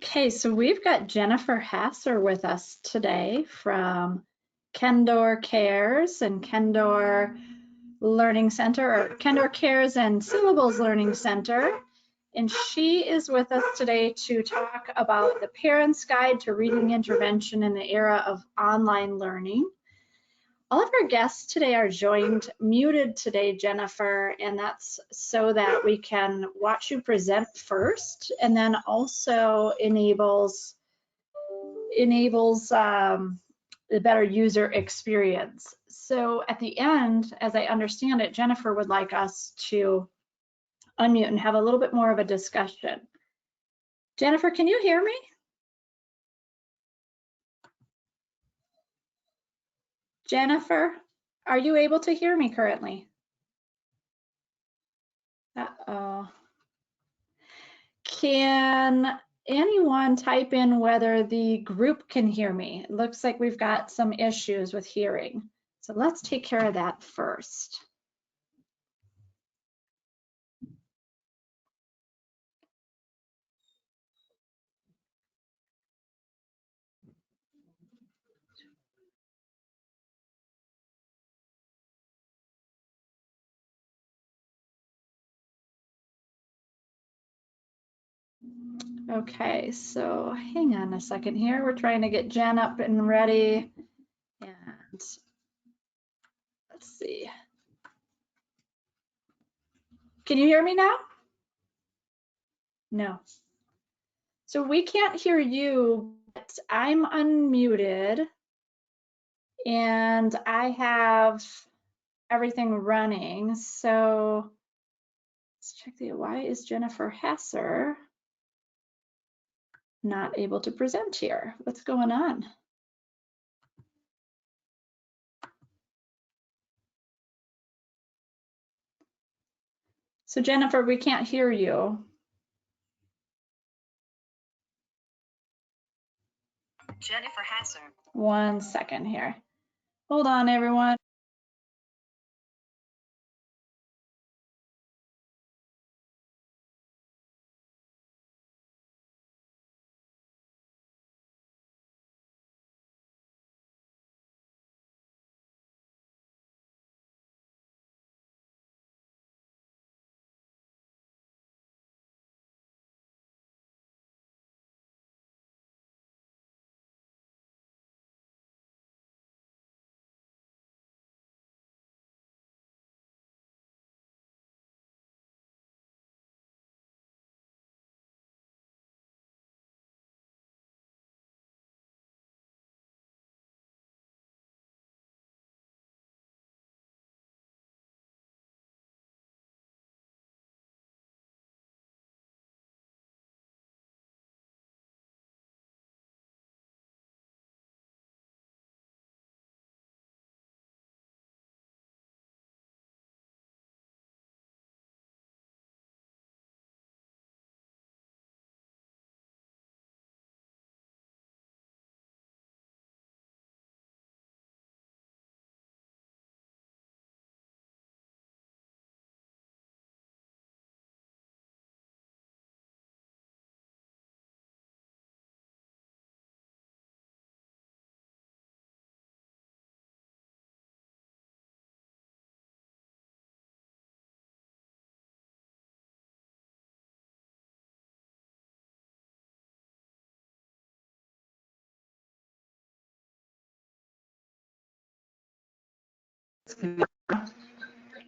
Okay, so we've got Jennifer Hasser with us today from Kendore Cares and Kendore Learning Center, or Kendore Cares and Syllables Learning Center. And she is with us today to talk about the Parent's Guide to Reading Intervention in the Era of Online Learning. All of our guests today are muted today, Jennifer, and that's so that we can watch you present first, and then also enables the better user experience. So at the end, as I understand it, Jennifer would like us to unmute and have a little bit more of a discussion. Jennifer, can you hear me? Jennifer, are you able to hear me currently? Uh-oh. Can anyone type in whether the group can hear me? It looks like we've got some issues with hearing. So let's take care of that first. Okay, so hang on a second here. We're trying to get Jen up and ready. And let's see. Can you hear me now? No. So we can't hear you, but I'm unmuted and I have everything running. So let's check why is Jennifer Hasser not able to present here? What's going on? So Jennifer, we can't hear you. Jennifer Hasser. 1 second here. Hold on, everyone.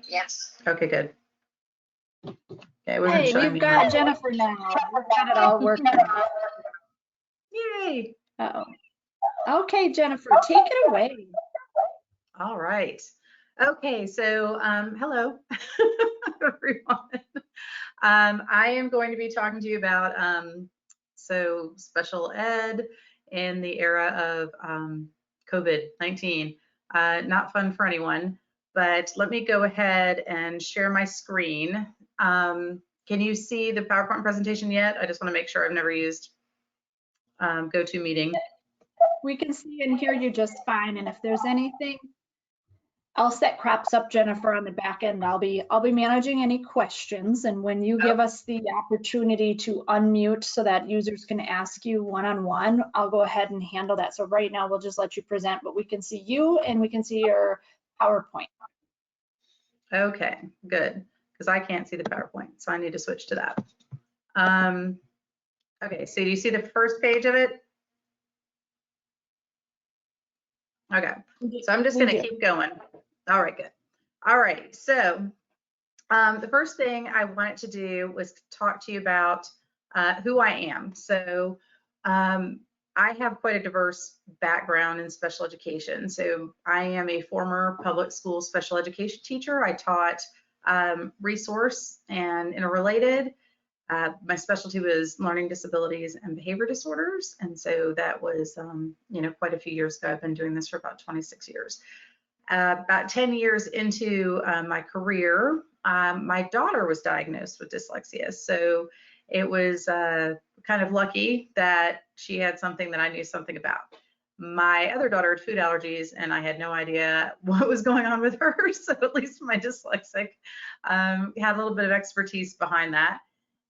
Yes. Okay, good. Okay, Hey, we've got Jennifer now. We've got it all worked out. Yay. Uh-oh. Okay, Jennifer, take it away. All right. Okay, so hello, everyone. I am going to be talking to you about special ed in the era of COVID-19. Not fun for anyone, but let me go ahead and share my screen. Can you see the PowerPoint presentation yet? I just want to make sure I've never used GoToMeeting. We can see and hear you just fine, and if there's anything I'll set crops up, Jennifer, on the back end. I'll be managing any questions, and when you give us the opportunity to unmute so that users can ask you one-on-one, I'll go ahead and handle that. So right now we'll just let you present, but we can see you and we can see your PowerPoint. Okay, good, because I can't see the PowerPoint, so I need to switch to that. Okay, so do you see the first page of it? Okay, so I'm just going to keep going. All right, good. All right, so the first thing I wanted to do was talk to you about who I am. So I have quite a diverse background in special education. So I am a former public school special education teacher. I taught resource and interrelated. My specialty was learning disabilities and behavior disorders. And so that was, quite a few years ago. I've been doing this for about 26 years. About 10 years into my career, my daughter was diagnosed with dyslexia. So it was kind of lucky that she had something that I knew something about. My other daughter had food allergies, and I had no idea what was going on with her. So at least my dyslexic had a little bit of expertise behind that.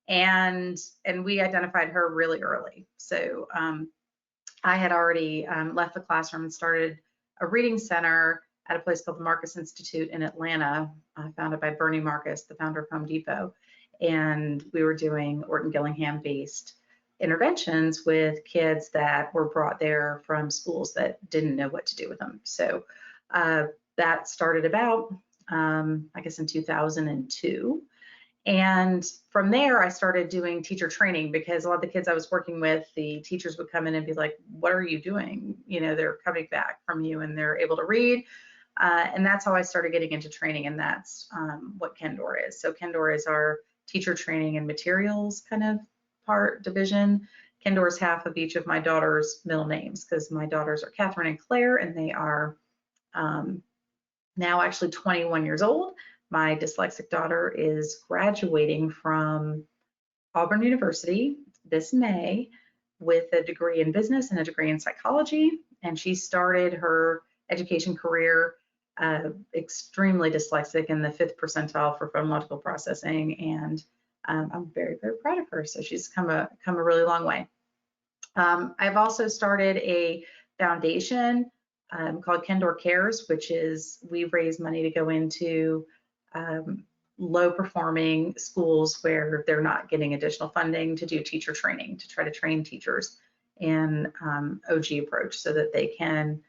And we identified her really early. So I had already left the classroom and started a reading center at a place called the Marcus Institute in Atlanta, founded by Bernie Marcus, the founder of Home Depot. And we were doing Orton Gillingham-based interventions with kids that were brought there from schools that didn't know what to do with them. So that started about, I guess, in 2002. And from there, I started doing teacher training because a lot of the kids I was working with, the teachers would come in and be like, what are you doing? They're coming back from you and they're able to read. And that's how I started getting into training. And that's what Kendore is. So Kendore is our teacher training and materials kind of division. Kendore is half of each of my daughter's middle names because my daughters are Catherine and Claire, and they are now actually 21 years old. My dyslexic daughter is graduating from Auburn University this May with a degree in business and a degree in psychology. And she started her education career extremely dyslexic in the 5th percentile for phonological processing. And I'm very, very proud of her. So she's come a really long way. I've also started a foundation called Kendore Cares, which is we raise money to go into low performing schools where they're not getting additional funding to do teacher training, to try to train teachers in OG approach so that they can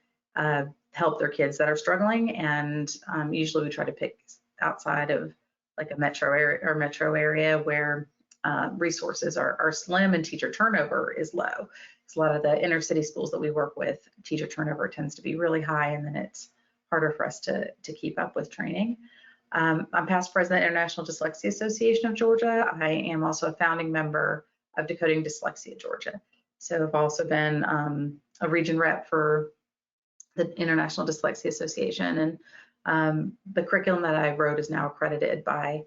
help their kids that are struggling. And usually we try to pick outside of like a metro area where resources are slim and teacher turnover is low. Because a lot of the inner city schools that we work with, teacher turnover tends to be really high, and then it's harder for us to keep up with training. I'm past president of International Dyslexia Association of Georgia. I am also a founding member of Decoding Dyslexia Georgia. So I've also been a region rep for the International Dyslexia Association, and the curriculum that I wrote is now accredited by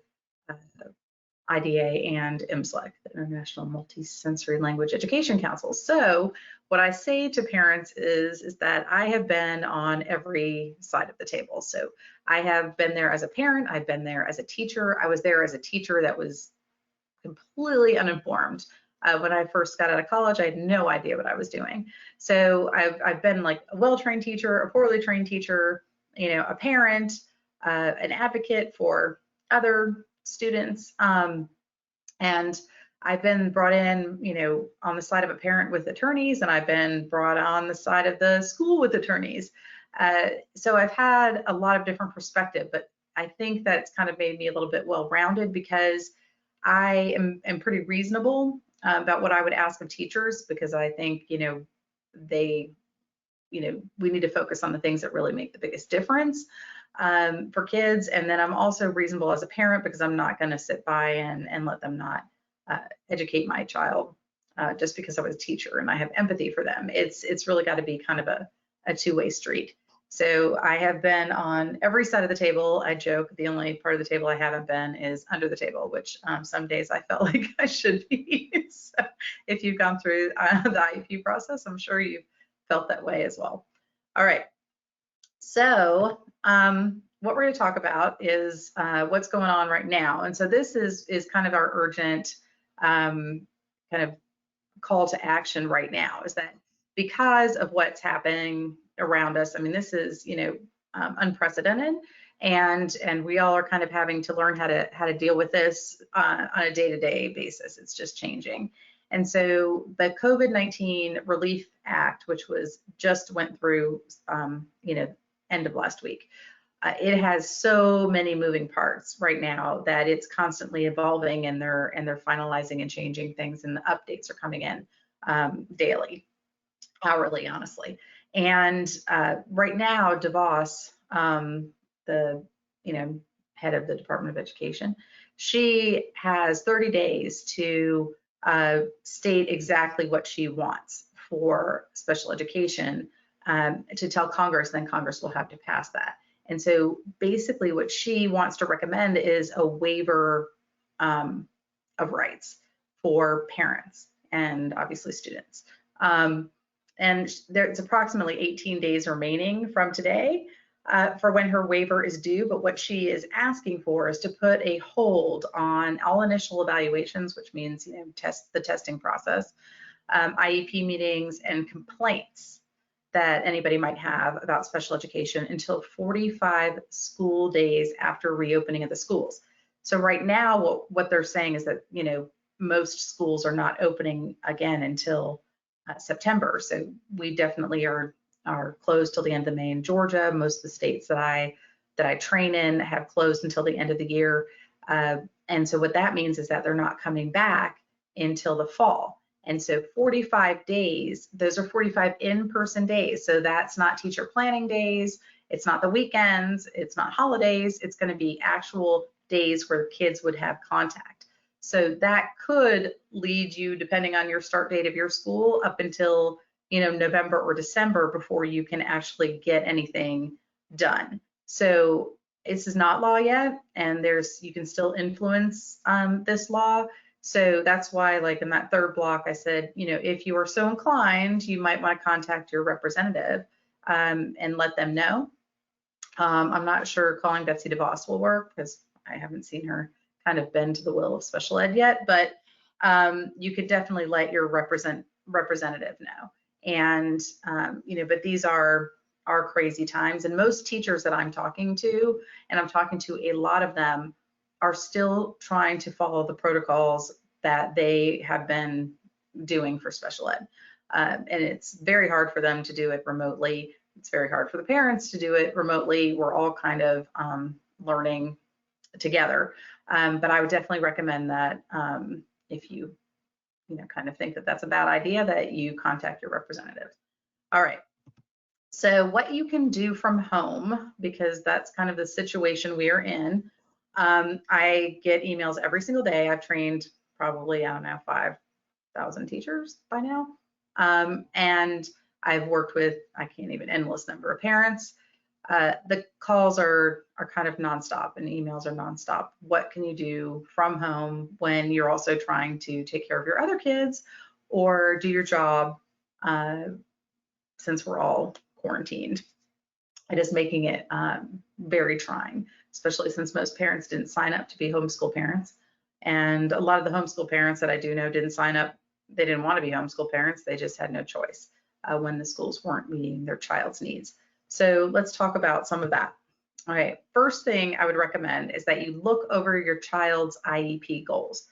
IDA and IMSLEC, the International Multisensory Language Education Council. So what I say to parents is that I have been on every side of the table. So I have been there as a parent, I've been there as a teacher. I was there as a teacher that was completely uninformed. When I first got out of college, I had no idea what I was doing. So I've been like a well-trained teacher, a poorly trained teacher, a parent, an advocate for other students. And I've been brought in, on the side of a parent with attorneys, and I've been brought on the side of the school with attorneys. So I've had a lot of different perspective, but I think that's kind of made me a little bit well-rounded because I am pretty reasonable about what I would ask of teachers, because I think, we need to focus on the things that really make the biggest difference for kids. And then I'm also reasonable as a parent because I'm not going to sit by and let them not educate my child just because I was a teacher and I have empathy for them. It's really got to be kind of a two-way street. So I have been on every side of the table. I joke the only part of the table I haven't been is under the table, which some days I felt like I should be. So if you've gone through the IEP process, I'm sure you've felt that way as well. All right. So what we're going to talk about is what's going on right now. And so this is kind of our urgent kind of call to action right now, is that because of what's happening around us, I mean, this is, unprecedented, and we all are kind of having to learn how to deal with this on a day-to-day basis. It's just changing. And so the COVID-19 Relief Act, which was just went through, end of last week, it has so many moving parts right now that it's constantly evolving, and they're finalizing and changing things, and the updates are coming in daily, hourly, honestly. And right now, DeVos, the head of the Department of Education, she has 30 days to state exactly what she wants for special education, to tell Congress. Then Congress will have to pass that. And so basically what she wants to recommend is a waiver of rights for parents and obviously students. And there's approximately 18 days remaining from today for when her waiver is due. But what she is asking for is to put a hold on all initial evaluations, which means the testing process, IEP meetings, and complaints that anybody might have about special education until 45 school days after reopening of the schools. So right now, what they're saying is that, most schools are not opening again until September. So we definitely are closed till the end of May in Georgia. Most of the states that I train in have closed until the end of the year. And so what that means is that they're not coming back until the fall. And so 45 days, those are 45 in-person days. So that's not teacher planning days. It's not the weekends. It's not holidays. It's going to be actual days where kids would have contact. So that could lead you, depending on your start date of your school, up until, November or December before you can actually get anything done. So this is not law yet, and you can still influence this law. So that's why, like in that third block, I said, if you are so inclined, you might want to contact your representative and let them know. I'm not sure calling Betsy DeVos will work because I haven't seen her kind of bend to the will of special ed yet, but you could definitely let your representative know. And, but these are crazy times. And most teachers that I'm talking to, and I'm talking to a lot of them, are still trying to follow the protocols that they have been doing for special ed. And it's very hard for them to do it remotely. It's very hard for the parents to do it remotely. We're all kind of learning together. But I would definitely recommend that if you, kind of think that that's a bad idea, that you contact your representative. All right. So what you can do from home, because that's kind of the situation we are in. I get emails every single day. I've trained probably, 5,000 teachers by now. And I've worked with, I can't even, endless number of parents. The calls are kind of nonstop, and emails are nonstop. What can you do from home when you're also trying to take care of your other kids or do your job, since we're all quarantined? It is making it very trying, especially since most parents didn't sign up to be homeschool parents. And a lot of the homeschool parents that I do know didn't sign up. They didn't want to be homeschool parents. They just had no choice when the schools weren't meeting their child's needs. So let's talk about some of that. All right, first thing I would recommend is that you look over your child's IEP goals.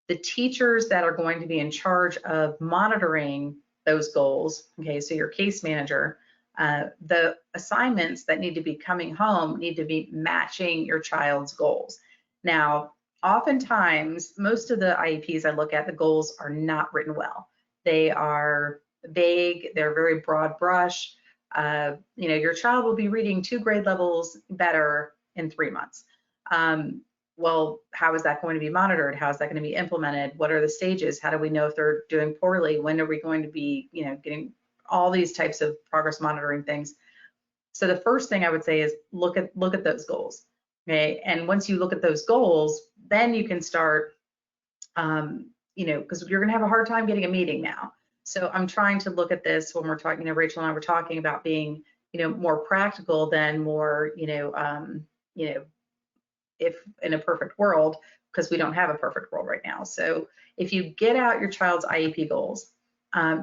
The teachers that are going to be in charge of monitoring those goals, okay, so your case manager, the assignments that need to be coming home need to be matching your child's goals. Now, oftentimes, most of the IEPs I look at, the goals are not written well. They are vague, they're very broad brush. Your child will be reading 2 grade levels better in 3 months. Well, how is that going to be monitored? How is that going to be implemented? What are the stages? How do we know if they're doing poorly? When are we going to be, getting all these types of progress monitoring things? So the first thing I would say is look at those goals. Okay, and once you look at those goals, then you can start, because you're going to have a hard time getting a meeting now. So I'm trying to look at this when we're talking. Rachel and I were talking about being more practical than more, if in a perfect world, because we don't have a perfect world right now. So if you get out your child's IEP goals,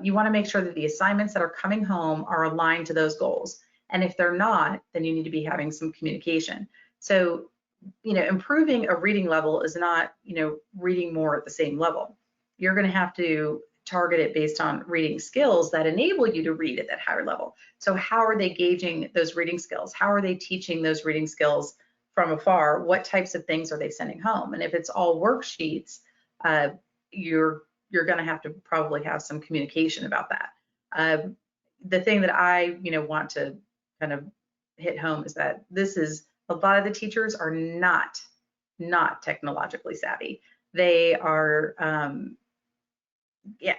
you want to make sure that the assignments that are coming home are aligned to those goals. And if they're not, then you need to be having some communication. So, improving a reading level is not, reading more at the same level. You're going to have to target it based on reading skills that enable you to read at that higher level. So how are they gauging those reading skills? How are they teaching those reading skills from afar? What types of things are they sending home? And if it's all worksheets, you're going to have to probably have some communication about that. The thing that I want to kind of hit home is that a lot of the teachers are not technologically savvy. They are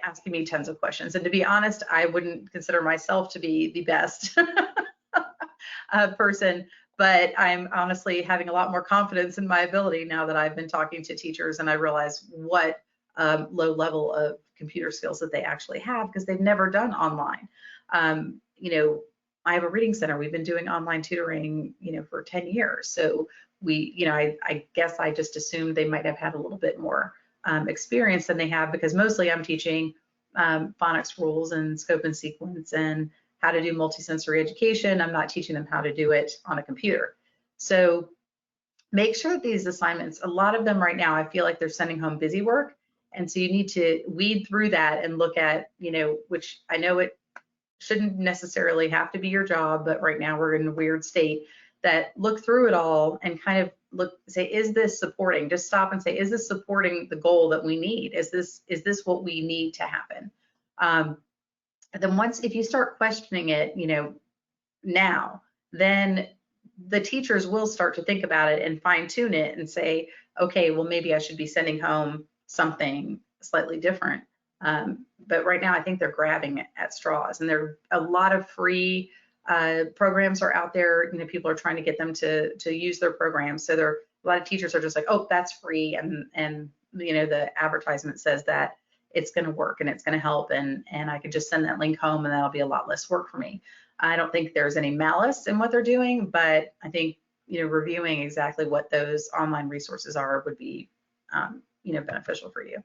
asking me tons of questions, and to be honest, I wouldn't consider myself to be the best person, but I'm honestly having a lot more confidence in my ability now that I've been talking to teachers, and I realize what low level of computer skills that they actually have, because they've never done online. I have a reading center. We've been doing online tutoring, for 10 years. So I guess I just assumed they might have had a little bit more experience than they have, because mostly I'm teaching phonics rules and scope and sequence and how to do multisensory education. I'm not teaching them how to do it on a computer. So make sure that these assignments, a lot of them right now, I feel like they're sending home busy work. And so you need to weed through that and look at, which I know it shouldn't necessarily have to be your job, but right now we're in a weird state, that look through it all and kind of say, is this supporting? Just stop and say, is this supporting the goal that we need? Is this what we need to happen? Then if you start questioning it, now, then the teachers will start to think about it and fine tune it and say, okay, well, maybe I should be sending home something slightly different. But right now, I think they're grabbing at straws, and there are a lot of free programs are out there. People are trying to get them to use their programs. So a lot of teachers are just like, oh, that's free, and the advertisement says that it's going to work and it's going to help, and I could just send that link home, and that'll be a lot less work for me. I don't think there's any malice in what they're doing, but I think reviewing exactly what those online resources are would be beneficial for you.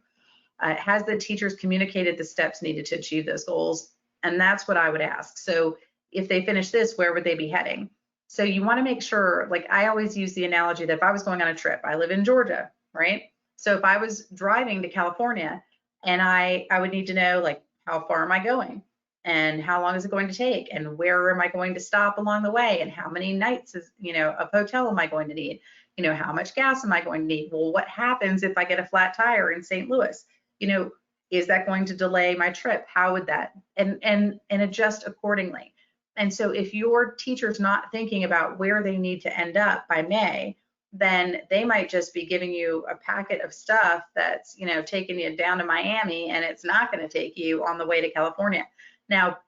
Has the teachers communicated the steps needed to achieve those goals? And that's what I would ask. So if they finish this, where would they be heading? So you want to make sure, like I always use the analogy that if I was going on a trip, I live in Georgia, right? So if I was driving to California, and I would need to know, like, how far am I going? And how long is it going to take? And where am I going to stop along the way? And how many nights of hotel am I going to need? How much gas am I going to need? Well, what happens if I get a flat tire in St. Louis? Is that going to delay my trip? How would that, and adjust accordingly. And so if your teacher's not thinking about where they need to end up by May, then they might just be giving you a packet of stuff that's, taking you down to Miami, and it's not going to take you on the way to California. Now,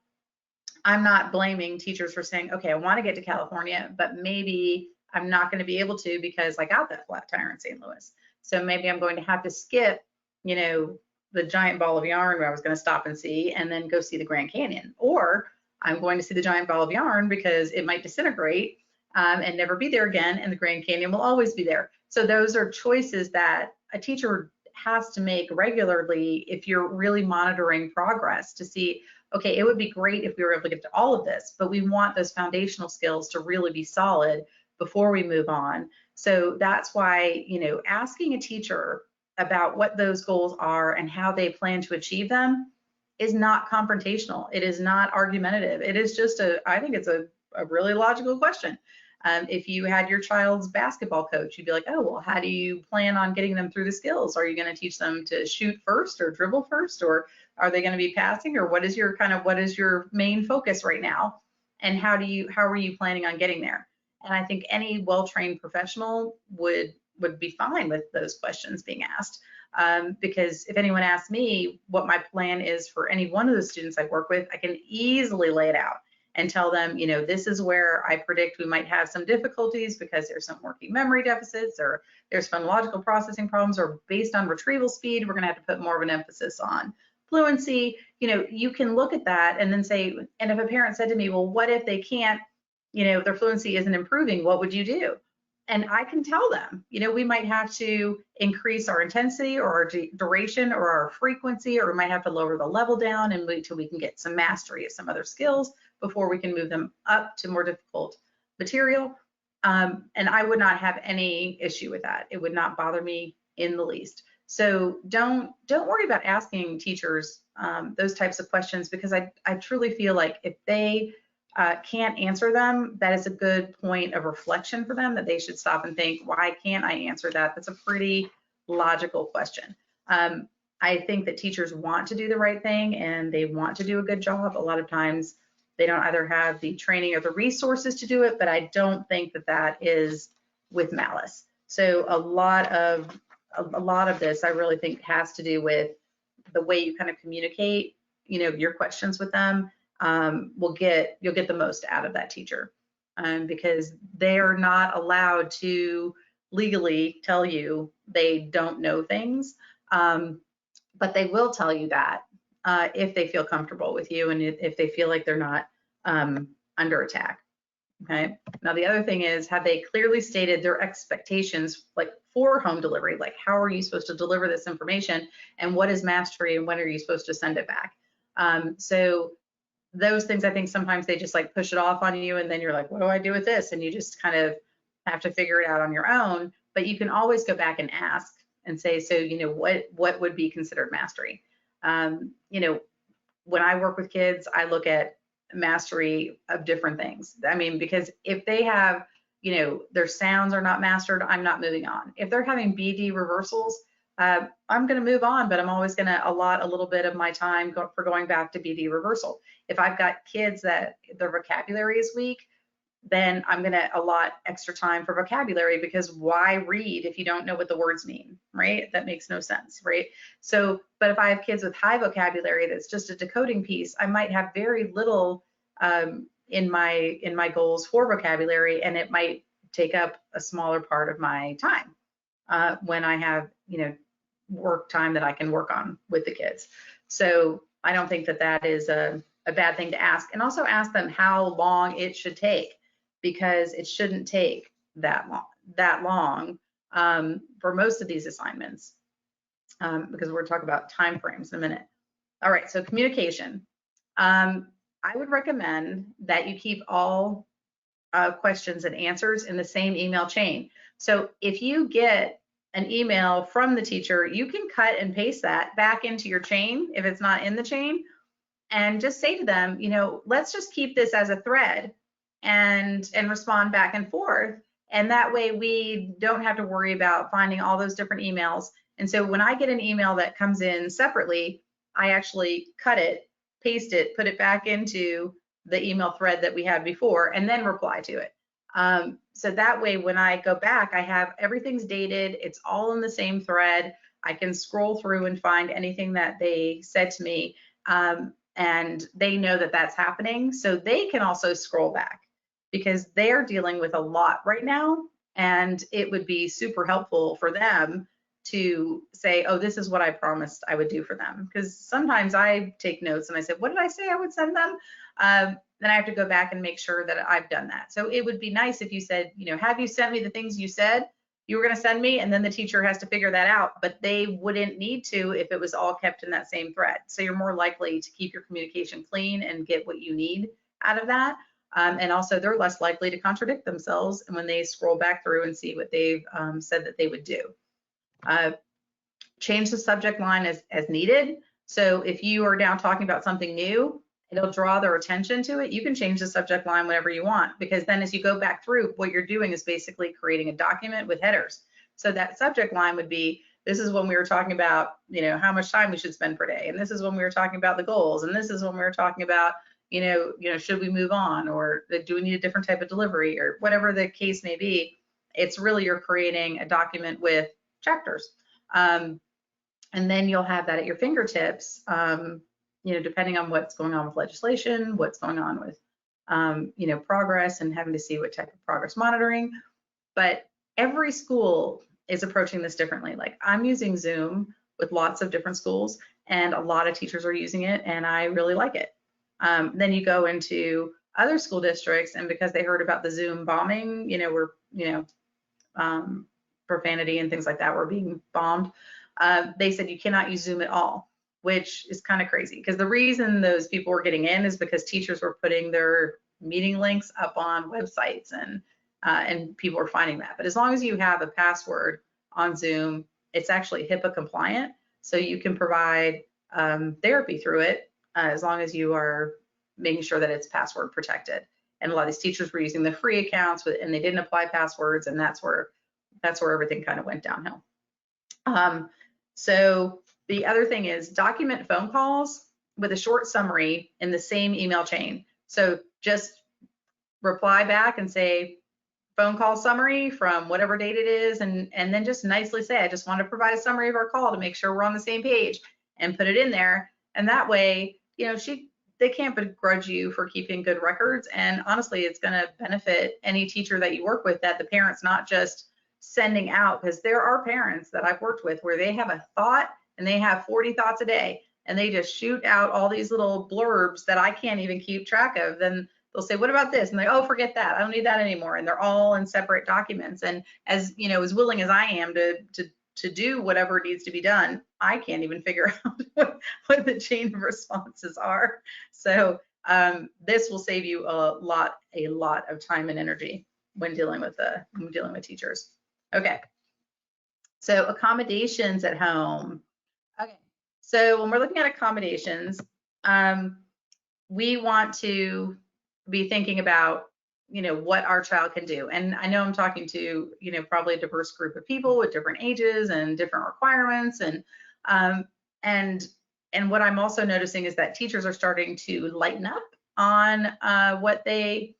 I'm not blaming teachers for saying, okay, I want to get to California, but maybe I'm not going to be able to because I got that flat tire in St. Louis. So maybe I'm going to have to skip, the giant ball of yarn where I was going to stop and see, and then go see the Grand Canyon. Or I'm going to see the giant ball of yarn because it might disintegrate and never be there again, and the Grand Canyon will always be there. So those are choices that a teacher has to make regularly if you're really monitoring progress to see, okay, it would be great if we were able to get to all of this, but we want those foundational skills to really be solid before we move on. So that's why, asking a teacher about what those goals are and how they plan to achieve them is not confrontational. It is not argumentative. It is just I think it's a really logical question. If you had your child's basketball coach, you'd be like, oh, well, how do you plan on getting them through the skills? Are you going to teach them to shoot first or dribble first, or are they going to be passing, or what is your main focus right now? And how are you planning on getting there? And I think any well-trained professional would be fine with those questions being asked. Because if anyone asks me what my plan is for any one of the students I work with, I can easily lay it out and tell them, this is where I predict we might have some difficulties because there's some working memory deficits, or there's phonological processing problems, or based on retrieval speed, we're going to have to put more of an emphasis on fluency, you can look at that and then say, and if a parent said to me, well, what if they can't, their fluency isn't improving, what would you do? And I can tell them, we might have to increase our intensity or our duration or our frequency, or we might have to lower the level down and wait till we can get some mastery of some other skills before we can move them up to more difficult material. And I would not have any issue with that. It would not bother me in the least. So don't worry about asking teachers those types of questions, because I truly feel like if they can't answer them, that is a good point of reflection for them, that they should stop and think, why can't I answer that? That's a pretty logical question. I think that teachers want to do the right thing and they want to do a good job. A lot of times they don't either have the training or the resources to do it, but I don't think that that is with malice. So a lot of this I really think has to do with the way you kind of communicate, your questions with them. You'll get the most out of that teacher, because they are not allowed to legally tell you they don't know things, but they will tell you that if they feel comfortable with you and if they feel like they're not under attack. Okay. Now the other thing is, have they clearly stated their expectations, like for home delivery? Like, how are you supposed to deliver this information, and what is mastery, and when are you supposed to send it back? So those things, I think sometimes they just like push it off on you, and then you're like, what do I do with this? And you just kind of have to figure it out on your own. But you can always go back and ask and say, so what would be considered mastery? When I work with kids, I look at mastery of different things. I mean, because if they have, their sounds are not mastered, I'm not moving on. If they're having BD reversals, I'm going to move on, but I'm always going to allot a little bit of my time for going back to BD reversal. If I've got kids that their vocabulary is weak, then I'm going to allot extra time for vocabulary, because why read if you don't know what the words mean, right? That makes no sense, right? So, but if I have kids with high vocabulary that's just a decoding piece, I might have very little in my goals for vocabulary, and it might take up a smaller part of my time when I have, work time that I can work on with the kids. So I don't think that that is a bad thing to ask. And also ask them how long it should take, because it shouldn't take that long for most of these assignments, because we're talking about time frames in a minute. All right, so communication. I would recommend that you keep all questions and answers in the same email chain. So if you get an email from the teacher, you can cut and paste that back into your chain if it's not in the chain, and just say to them, let's just keep this as a thread and respond back and forth. And that way we don't have to worry about finding all those different emails. And so when I get an email that comes in separately, I actually cut it, paste it, put it back into the email thread that we had before, and then reply to it. So that way, when I go back, I have everything's dated. It's all in the same thread. I can scroll through and find anything that they said to me, and they know that that's happening. So they can also scroll back, because they're dealing with a lot right now, and it would be super helpful for them to say, oh, this is what I promised I would do for them. Because sometimes I take notes and I say, what did I say I would send them? Then I have to go back and make sure that I've done that. So it would be nice if you said, have you sent me the things you said you were going to send me? And then the teacher has to figure that out, but they wouldn't need to if it was all kept in that same thread. So you're more likely to keep your communication clean and get what you need out of that. And also they're less likely to contradict themselves when they scroll back through and see what they've said that they would do. Change the subject line as needed. So if you are now talking about something new, it'll draw their attention to it. You can change the subject line whenever you want, because then as you go back through, what you're doing is basically creating a document with headers. So that subject line would be, this is when we were talking about, how much time we should spend per day. And this is when we were talking about the goals. And this is when we were talking about, should we move on, or do we need a different type of delivery, or whatever the case may be. It's really, you're creating a document with chapters. And then you'll have that at your fingertips, depending on what's going on with legislation, what's going on with, progress, and having to see what type of progress monitoring. But every school is approaching this differently. Like, I'm using Zoom with lots of different schools, and a lot of teachers are using it, and I really like it. Then you go into other school districts, and because they heard about the Zoom bombing, where profanity and things like that were being bombed, they said you cannot use Zoom at all, which is kind of crazy, because the reason those people were getting in is because teachers were putting their meeting links up on websites, and people are finding that. But as long as you have a password on Zoom, it's actually HIPAA compliant, so you can provide therapy through it, as long as you are making sure that it's password protected. And a lot of these teachers were using the free accounts, and they didn't apply passwords, and that's where everything kind of went downhill. So the other thing is document phone calls with a short summary in the same email chain. So just reply back and say, phone call summary from whatever date it is, and then just nicely say, I just want to provide a summary of our call to make sure we're on the same page, and put it in there. And that way, they can't begrudge you for keeping good records. And honestly, it's going to benefit any teacher that you work with, that the parent's not just sending out, because there are parents that I've worked with where they have a thought and they have 40 thoughts a day, and they just shoot out all these little blurbs that I can't even keep track of. Then they'll say, what about this? And they, oh, forget that. I don't need that anymore. And they're all in separate documents. And as willing as I am to do whatever needs to be done, I can't even figure out what the chain of responses are. So this will save you a lot of time and energy when dealing with teachers. Okay. So accommodations at home. Okay. So when we're looking at accommodations, we want to be thinking about, what our child can do. And I know I'm talking to, probably a diverse group of people with different ages and different requirements. And what I'm also noticing is that teachers are starting to lighten up on what they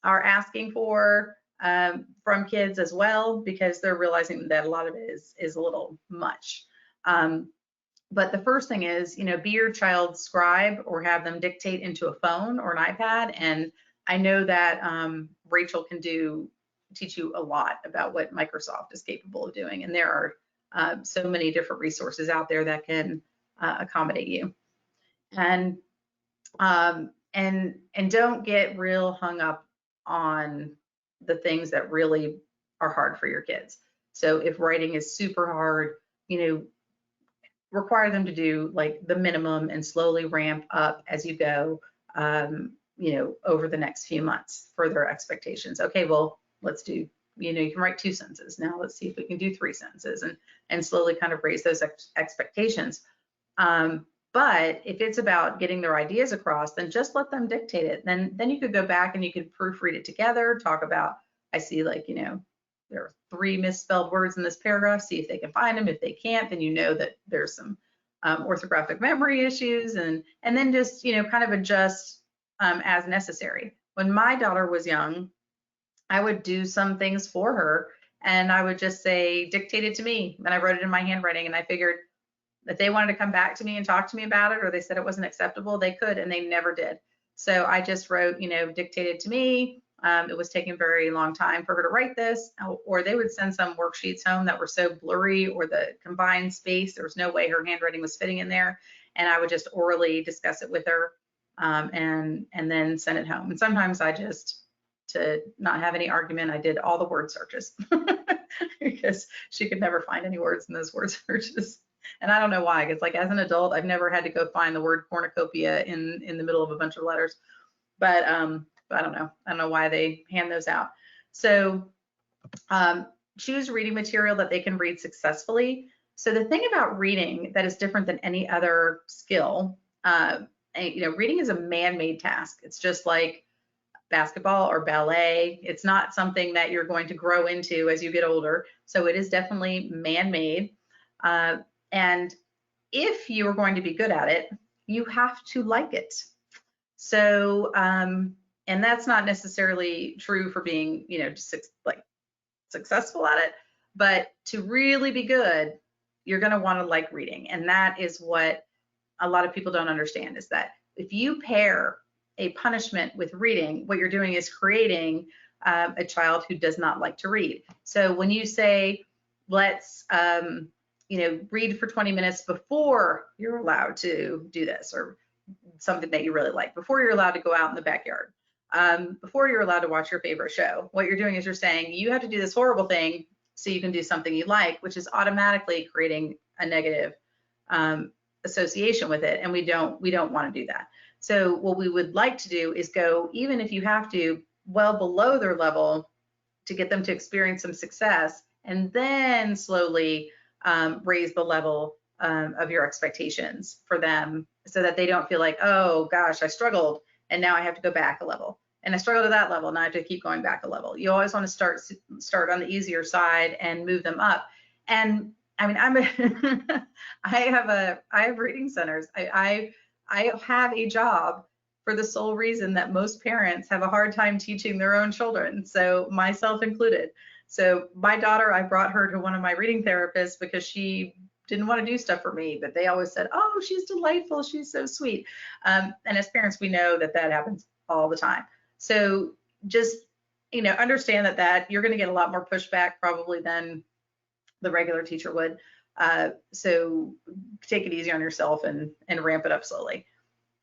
are asking for from kids as well, because they're realizing that a lot of it is a little much. But the first thing is, be your child's scribe, or have them dictate into a phone or an iPad. And I know that Rachel can teach you a lot about what Microsoft is capable of doing. And there are so many different resources out there that can accommodate you. And don't get real hung up on the things that really are hard for your kids. So if writing is super hard, require them to do like the minimum and slowly ramp up as you go, over the next few months for their expectations. Okay, well, let's do, you can write 2 sentences. Now let's see if we can do 3 sentences, and slowly kind of raise those expectations. But if it's about getting their ideas across, then just let them dictate it. Then you could go back and you could proofread it together, talk about, I see there are 3 misspelled words in this paragraph, see if they can find them. If they can't, then that there's some orthographic memory issues, and then just, kind of adjust as necessary. When my daughter was young, I would do some things for her, and I would just say, dictate it to me. And I wrote it in my handwriting, and I figured if they wanted to come back to me and talk to me about it, or they said it wasn't acceptable, they could, and they never did. So I just wrote, dictated to me. It was taking a very long time for her to write this, or they would send some worksheets home that were so blurry, or the combined space, there was no way her handwriting was fitting in there. And I would just orally discuss it with her, and then send it home. And sometimes to not have any argument, I did all the word searches because she could never find any words in those word searches. And I don't know why, because as an adult, I've never had to go find the word cornucopia in the middle of a bunch of letters. But I don't know. I don't know why they hand those out. So choose reading material that they can read successfully. So the thing about reading that is different than any other skill, reading is a man-made task. It's just like basketball or ballet. It's not something that you're going to grow into as you get older. So it is definitely man-made. And if you are going to be good at it, you have to like it. So, and that's not necessarily true for being, just successful at it, but to really be good, you're going to want to like reading. And that is what a lot of people don't understand, is that if you pair a punishment with reading, what you're doing is creating a child who does not like to read. So when you say, let's read for 20 minutes before you're allowed to do this, or something that you really like, before you're allowed to go out in the backyard, before you're allowed to watch your favorite show. What you're doing is you're saying you have to do this horrible thing so you can do something you like, which is automatically creating a negative association with it, and we don't want to do that. So what we would like to do is go, even if you have to, well below their level to get them to experience some success, and then slowly raise the level of your expectations for them, so that they don't feel like, oh gosh, I struggled and now I have to go back a level, and I struggled to that level, now I have to keep going back a level. You always want to start on the easier side and move them up. And I mean, I have reading centers. I have a job for the sole reason that most parents have a hard time teaching their own children, so myself included. So my daughter, I brought her to one of my reading therapists because she didn't want to do stuff for me, but they always said, oh, she's delightful, she's so sweet. And as parents, we know that happens all the time. So just, understand that you're going to get a lot more pushback probably than the regular teacher would. So take it easy on yourself and ramp it up slowly.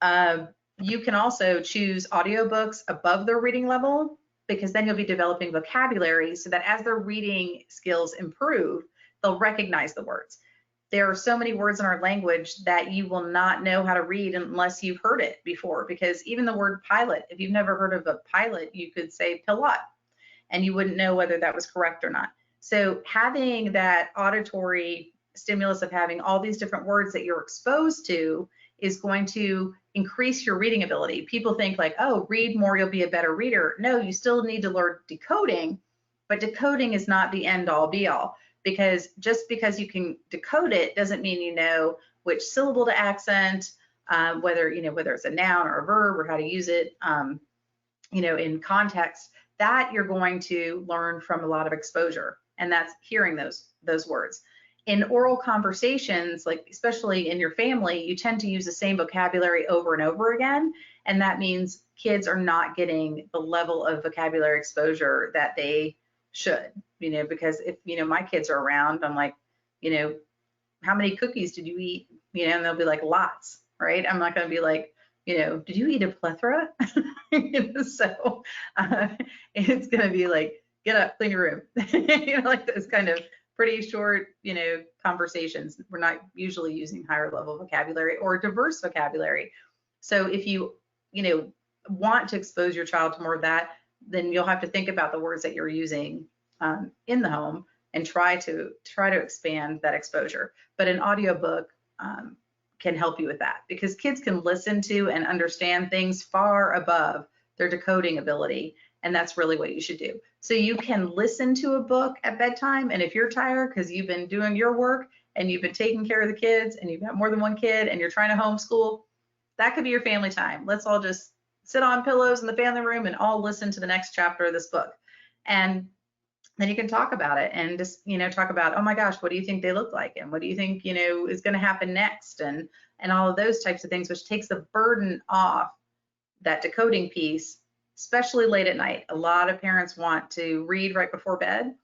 You can also choose audiobooks above their reading level, because then you'll be developing vocabulary so that as their reading skills improve, they'll recognize the words. There are so many words in our language that you will not know how to read unless you've heard it before, because even the word pilot, if you've never heard of a pilot, you could say pilot, and you wouldn't know whether that was correct or not. So having that auditory stimulus of having all these different words that you're exposed to is going to increase your reading ability. People think like, oh, read more, you'll be a better reader. No, you still need to learn decoding, but decoding is not the end all be all, because just because you can decode it doesn't mean you know which syllable to accent, whether it's a noun or a verb, or how to use it, in context. That you're going to learn from a lot of exposure, and that's hearing those words. In oral conversations, like especially in your family, you tend to use the same vocabulary over and over again, and that means kids are not getting the level of vocabulary exposure that they should, because if, my kids are around, I'm like, how many cookies did you eat? And they'll be like, lots, right? I'm not going to be like, did you eat a plethora? So it's going to be like, get up, clean your room, like those kind of pretty short, conversations. We're not usually using higher level vocabulary or diverse vocabulary. So if you, want to expose your child to more of that, then you'll have to think about the words that you're using in the home and try to expand that exposure. But an audiobook can help you with that, because kids can listen to and understand things far above their decoding ability. And that's really what you should do. So you can listen to a book at bedtime, and if you're tired because you've been doing your work and you've been taking care of the kids and you've got more than one kid and you're trying to homeschool, that could be your family time. Let's all just sit on pillows in the family room and all listen to the next chapter of this book. And then you can talk about it and just, talk about, oh my gosh, what do you think they look like? And what do you think, is going to happen next? And all of those types of things, which takes the burden off that decoding piece, especially late at night. A lot of parents want to read right before bed,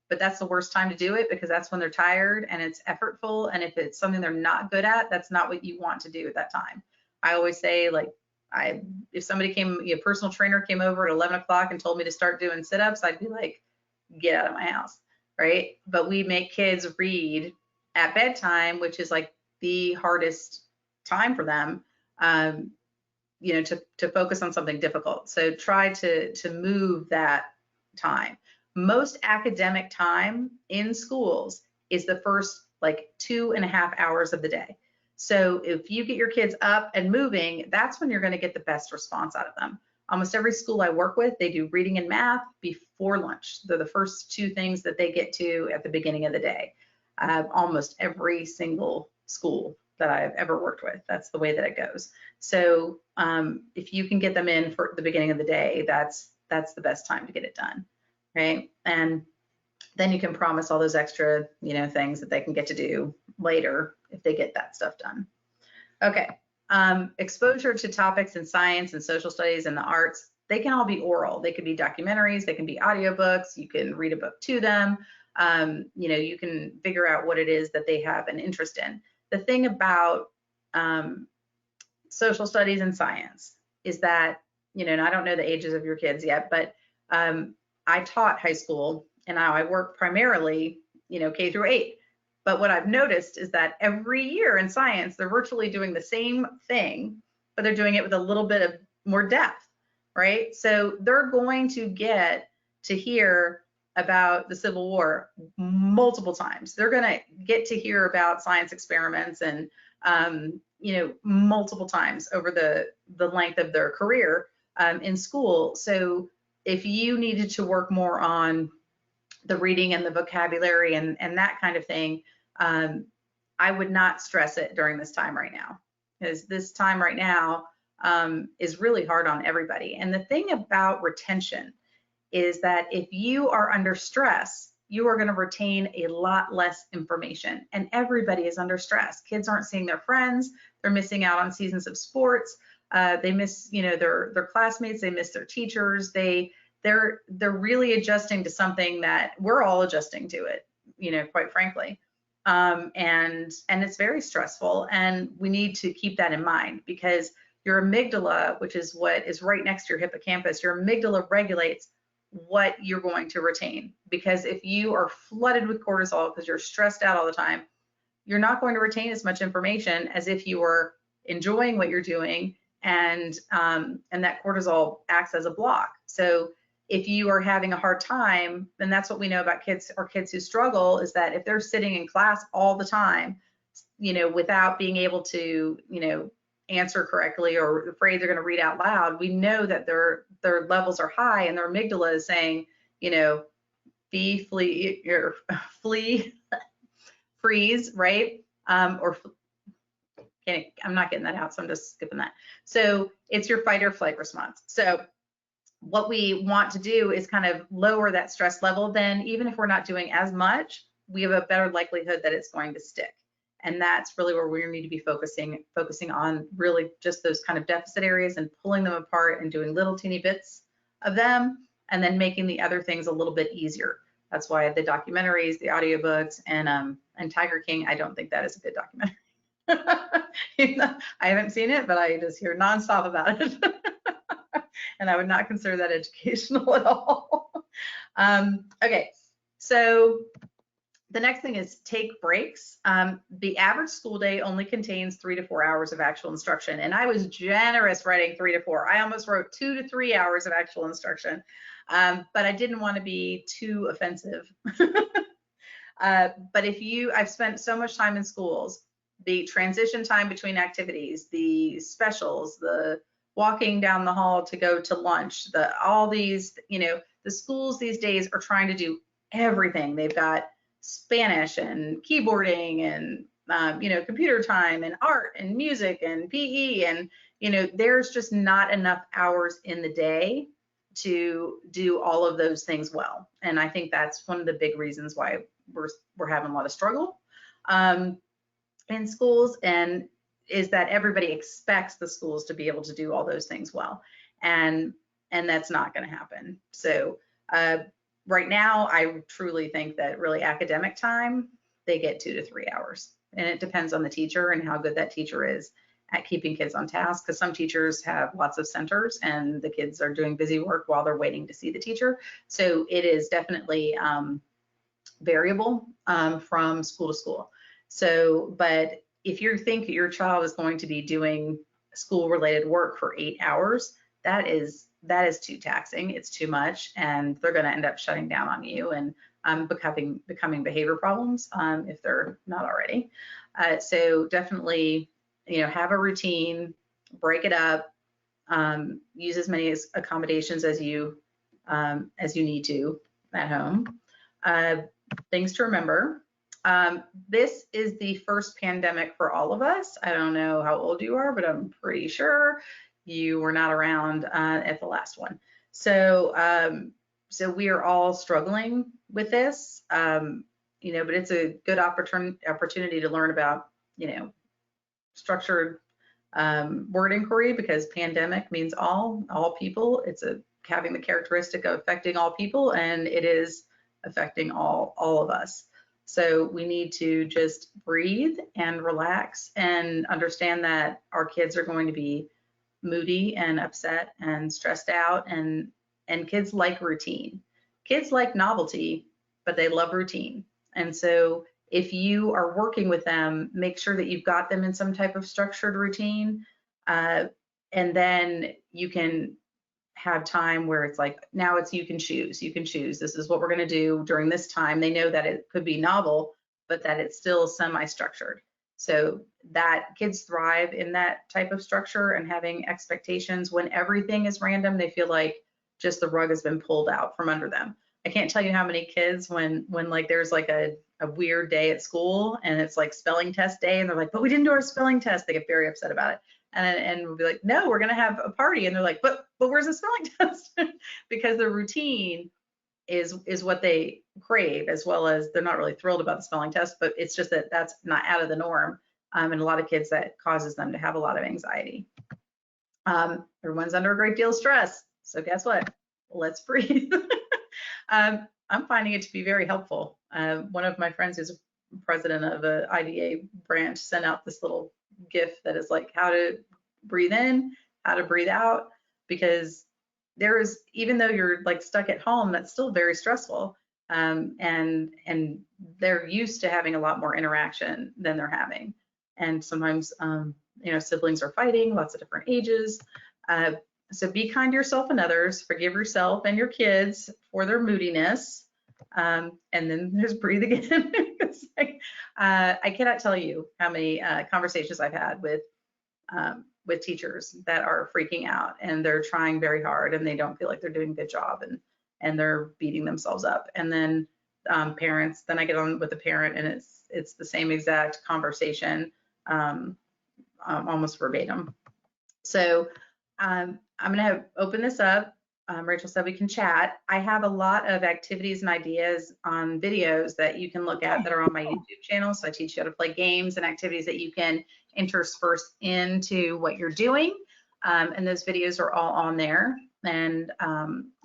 but that's the worst time to do it, because that's when they're tired and it's effortful. And if it's something they're not good at, that's not what you want to do at that time. I always say, like, if somebody a personal trainer came over at 11 o'clock and told me to start doing sit-ups, I'd be like, get out of my house, right? But we make kids read at bedtime, which is like the hardest time for them, to focus on something difficult. So try to move that time. Most academic time in schools is the first like 2.5 hours of the day. So if you get your kids up and moving, that's when you're going to get the best response out of them. Almost every school I work with, they do reading and math before lunch. They're the first two things that they get to at the beginning of the day. Almost every single school that I've ever worked with, that's the way that it goes. So if you can get them in for the beginning of the day, that's the best time to get it done, right? And then you can promise all those extra, things that they can get to do later if they get that stuff done. Okay. Exposure to topics in science and social studies and the arts, they can all be oral. They could be documentaries, they can be audiobooks, you can read a book to them. You can figure out what it is that they have an interest in. The thing about social studies and science is that, and I don't know the ages of your kids yet, but I taught high school and now I work primarily, K through 8. But what I've noticed is that every year in science, they're virtually doing the same thing, but they're doing it with a little bit of more depth, right? So they're going to get to hear about the Civil War multiple times. They're going to get to hear about science experiments and multiple times over the length of their career in school. So if you needed to work more on the reading and the vocabulary and that kind of thing, I would not stress it during this time right now, because this time right now is really hard on everybody. And the thing about retention is that if you are under stress, you are going to retain a lot less information, and everybody is under stress. Kids aren't seeing their friends, they're missing out on seasons of sports, they miss their classmates, they miss their teachers, they're really adjusting to something that we're all adjusting to it, quite frankly. And it's very stressful, and we need to keep that in mind, because your amygdala, which is what is right next to your hippocampus, your amygdala regulates what you're going to retain. Because if you are flooded with cortisol because you're stressed out all the time, you're not going to retain as much information as if you were enjoying what you're doing, and that cortisol acts as a block. So if you are having a hard time, then that's what we know about kids, or kids who struggle, is that if they're sitting in class all the time, without being able to, answer correctly, or afraid they're going to read out loud, we know that their levels are high, and their amygdala is saying, flee, freeze, right? I'm not getting that out, so I'm just skipping that. So it's your fight or flight response. So what we want to do is kind of lower that stress level. Then even if we're not doing as much, we have a better likelihood that it's going to stick. And that's really where we need to be focusing on really just those kind of deficit areas, and pulling them apart and doing little teeny bits of them, and then making the other things a little bit easier. That's why the documentaries, the audiobooks, and Tiger King, I don't think that is a good documentary. I haven't seen it, but I just hear nonstop about it. And I would not consider that educational at all. Okay, so the next thing is take breaks. The average school day only contains 3 to 4 hours of actual instruction, and I was generous writing 3 to 4. I almost wrote 2 to 3 hours of actual instruction, but I didn't want to be too offensive. But I've spent so much time in schools, the transition time between activities, the specials, the walking down the hall to go to lunch, all these, the schools these days are trying to do everything. They've got Spanish and keyboarding and computer time and art and music and PE, and there's just not enough hours in the day to do all of those things well. And I think that's one of the big reasons why we're having a lot of struggle in schools, and is that everybody expects the schools to be able to do all those things well, and that's not going to happen. So right now, I truly think that really academic time, they get 2 to 3 hours, and it depends on the teacher and how good that teacher is at keeping kids on task, because some teachers have lots of centers and the kids are doing busy work while they're waiting to see the teacher. So it is definitely variable from school to school. So, but if you think your child is going to be doing school-related work for 8 hours, that is too taxing. It's too much, and they're going to end up shutting down on you and becoming behavior problems if they're not already. So definitely, have a routine, break it up, use as many accommodations as you need to at home. Things to remember. This is the first pandemic for all of us. I don't know how old you are, but I'm pretty sure you were not around at the last one. So, so we are all struggling with this, but it's a good opportunity to learn about, structured word inquiry, because pandemic means all people. It's having the characteristic of affecting all people, and it is affecting all of us. So we need to just breathe and relax and understand that our kids are going to be moody and upset and stressed out, and kids like routine. Kids like novelty, but they love routine. And so if you are working with them, make sure that you've got them in some type of structured routine. And then you can have time where it's like, now it's you can choose. This is what we're going to do during this time. They know that it could be novel, but that it's still semi-structured. So that kids thrive in that type of structure, and having expectations. When everything is random, they feel like just the rug has been pulled out from under them. I can't tell you how many kids, when like there's like a weird day at school and it's like spelling test day, and they're like, but we didn't do our spelling test, they get very upset about it. And we'll be like, no, we're gonna have a party. And they're like, but where's the spelling test? Because the routine is what they crave, as well as they're not really thrilled about the spelling test, but it's just that that's not out of the norm. And a lot of kids, that causes them to have a lot of anxiety. Everyone's under a great deal of stress. So guess what? Let's breathe. I'm finding it to be very helpful. One of my friends who's president of a IDA branch sent out this little GIF that is like how to breathe in, how to breathe out, because there is, even though you're like stuck at home, that's still very stressful. And they're used to having a lot more interaction than they're having. And sometimes, siblings are fighting, lots of different ages. So be kind to yourself and others, forgive yourself and your kids for their moodiness. And then just breathe again. I cannot tell you how many conversations I've had with teachers that are freaking out, and they're trying very hard, and they don't feel like they're doing a good job, and they're beating themselves up. And then parents, then I get on with the parent, and it's the same exact conversation, almost verbatim. So I'm gonna open this up. Rachel said we can chat. I have a lot of activities and ideas on videos that you can look at that are on my YouTube channel. So I teach you how to play games and activities that you can intersperse into what you're doing. And those videos are all on there. And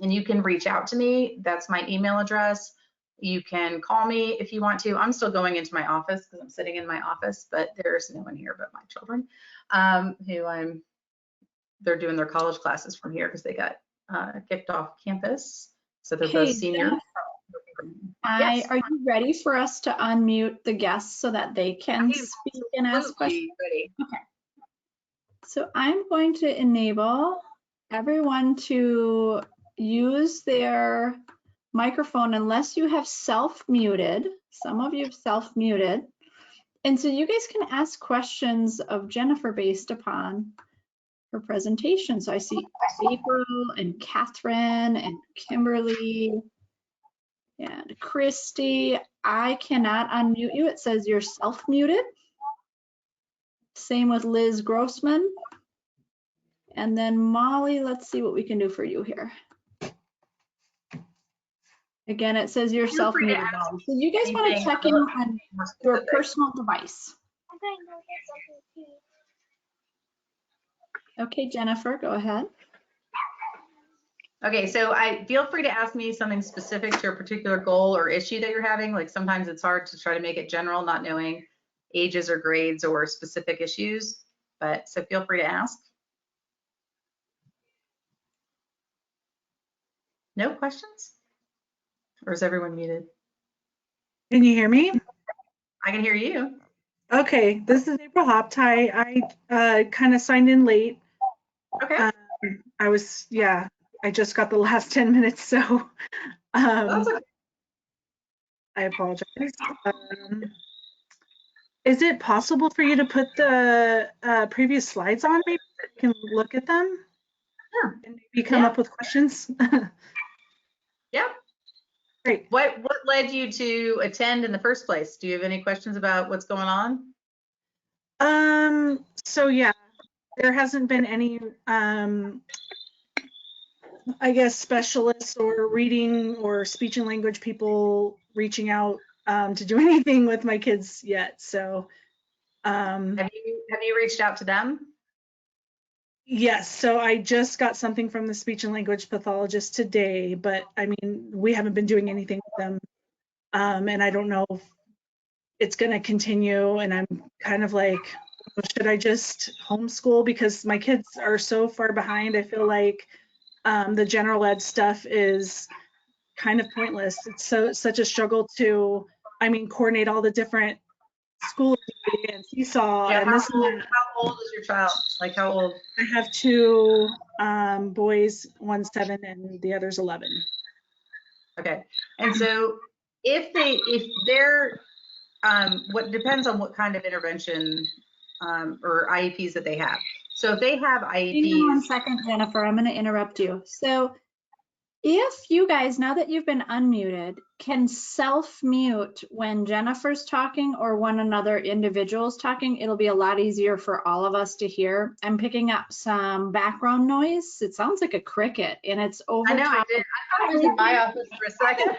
you can reach out to me. That's my email address. You can call me if you want to. I'm still going into my office because I'm sitting in my office, but there's no one here but my children, they're doing their college classes from here because they got kicked off campus. So they're both seniors. Yes. Are you ready for us to unmute the guests so that they can speak and ask questions? Ready. Okay. So I'm going to enable everyone to use their microphone unless you have self-muted. Some of you have self-muted. And so you guys can ask questions of Jennifer based upon her presentation. So I see April and Catherine and Kimberly and Christy. I cannot unmute you. It says you're self-muted. Same with Liz Grossman. And then Molly, let's see what we can do for you here. Again, it says you're self-muted, Molly. So you guys want to check in on your personal device. Okay, Jennifer, go ahead. Okay, so feel free to ask me something specific to a particular goal or issue that you're having. Like sometimes it's hard to try to make it general, not knowing ages or grades or specific issues, but so feel free to ask. No questions? Or is everyone muted? Can you hear me? I can hear you. Okay, this is April Hoptie. I kind of signed in late. Okay. I just got the last 10 minutes, so That's okay. I apologize. Is it possible for you to put the previous slides on? Maybe I can look at them. Sure. And maybe come up with questions. Yeah. Great. What led you to attend in the first place? Do you have any questions about what's going on? So yeah, there hasn't been any I guess specialists or reading or speech and language people reaching out to do anything with my kids yet. So have you reached out to them? Yes, so I just got something from the speech and language pathologist today, but I mean, we haven't been doing anything with them. And I don't know if it's going to continue. And I'm kind of like, should I just homeschool? Because my kids are so far behind. I feel like the general ed stuff is kind of pointless. It's such a struggle to, I mean, coordinate all the different school and seesaw Yeah, and this and that. how old is your child? Like how old? I have two boys, one's 7 and the other's 11. Okay. And so if they're, what depends on what kind of intervention or IEPs that they have. So if they have Hang on one IEPs, second, Jennifer, I'm going to interrupt you. So if you guys, now that you've been unmuted, can self-mute when Jennifer's talking or when another individual's talking, it'll be a lot easier for all of us to hear. I'm picking up some background noise. It sounds like a cricket, and it's over I know I top did. I thought it was in my office for a second.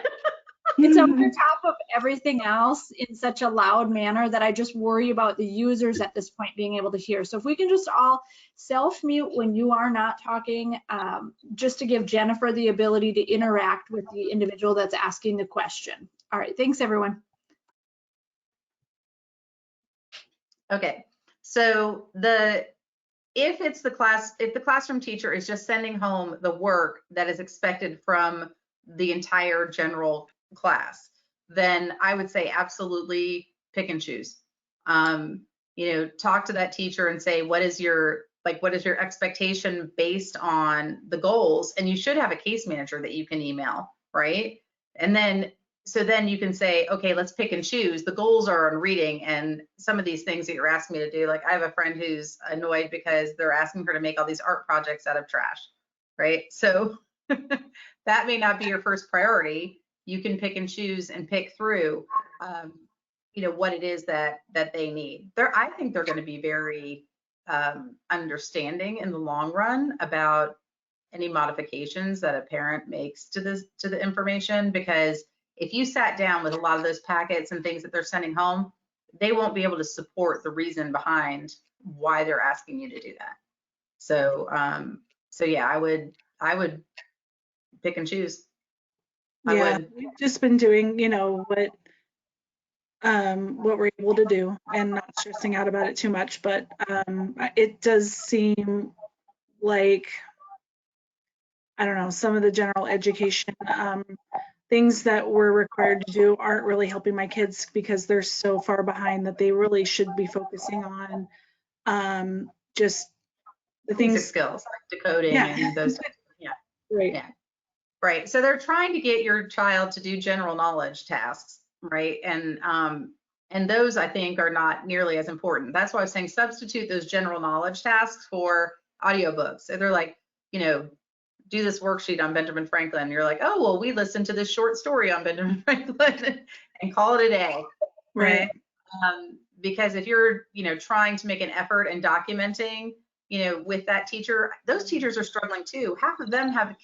It's over top of everything else in such a loud manner that I just worry about the users at this point being able to hear. So if we can just all self-mute when you are not talking, just to give Jennifer the ability to interact with the individual that's asking the question. All right, thanks everyone. Okay, so if the classroom teacher is just sending home the work that is expected from the entire general class, then I would say absolutely pick and choose. Talk to that teacher and say, what is your expectation based on the goals? And you should have a case manager that you can email, right? And then you can say, okay, let's pick and choose. The goals are on reading and some of these things that you're asking me to do. Like I have a friend who's annoyed because they're asking her to make all these art projects out of trash, right? So that may not be your first priority. You can pick and choose and pick through, what it is that they need. I think they're going to be very understanding in the long run about any modifications that a parent makes to the information, because if you sat down with a lot of those packets and things that they're sending home, they won't be able to support the reason behind why they're asking you to do that. So yeah, I would pick and choose. We've just been doing, what we're able to do and not stressing out about it too much. But it does seem like, I don't know, some of the general education things that we're required to do aren't really helping my kids because they're so far behind that they really should be focusing on just the Basic things, skills like decoding and those. Yeah. Right. Yeah. Right. So they're trying to get your child to do general knowledge tasks, right? And those I think are not nearly as important. That's why I was saying substitute those general knowledge tasks for audiobooks. So they're like, do this worksheet on Benjamin Franklin. You're like, oh, well, we listened to this short story on Benjamin Franklin and call it a day, right? Because if you're, trying to make an effort in documenting, with that teacher, those teachers are struggling too. Half of them have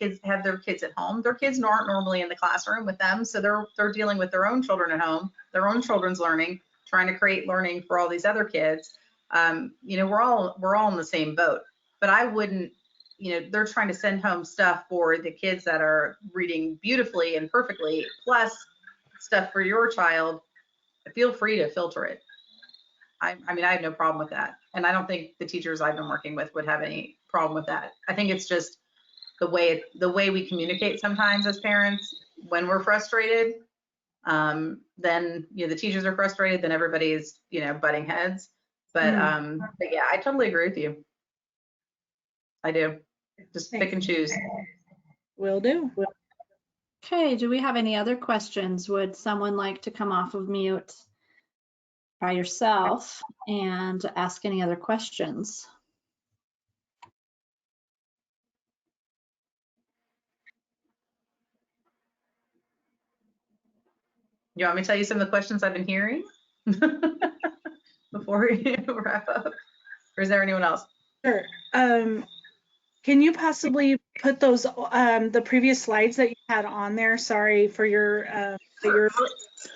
their kids at home. Their kids aren't normally in the classroom with them, so they're dealing with their own children at home, their own children's learning, trying to create learning for all these other kids. We're all in the same boat. But I wouldn't, they're trying to send home stuff for the kids that are reading beautifully and perfectly, plus stuff for your child. Feel free to filter it. I have no problem with that. And I don't think the teachers I've been working with would have any problem with that. I think it's just the way we communicate sometimes as parents. When we're frustrated, then the teachers are frustrated, then everybody's butting heads. But yeah, I totally agree with you. I do. Just pick and choose. Will do. Okay, do we have any other questions? Would someone like to come off of mute by yourself and ask any other questions? You want me to tell you some of the questions I've been hearing before we wrap up? Or is there anyone else? Sure. Can you possibly put those the previous slides that you had on there? Sorry for your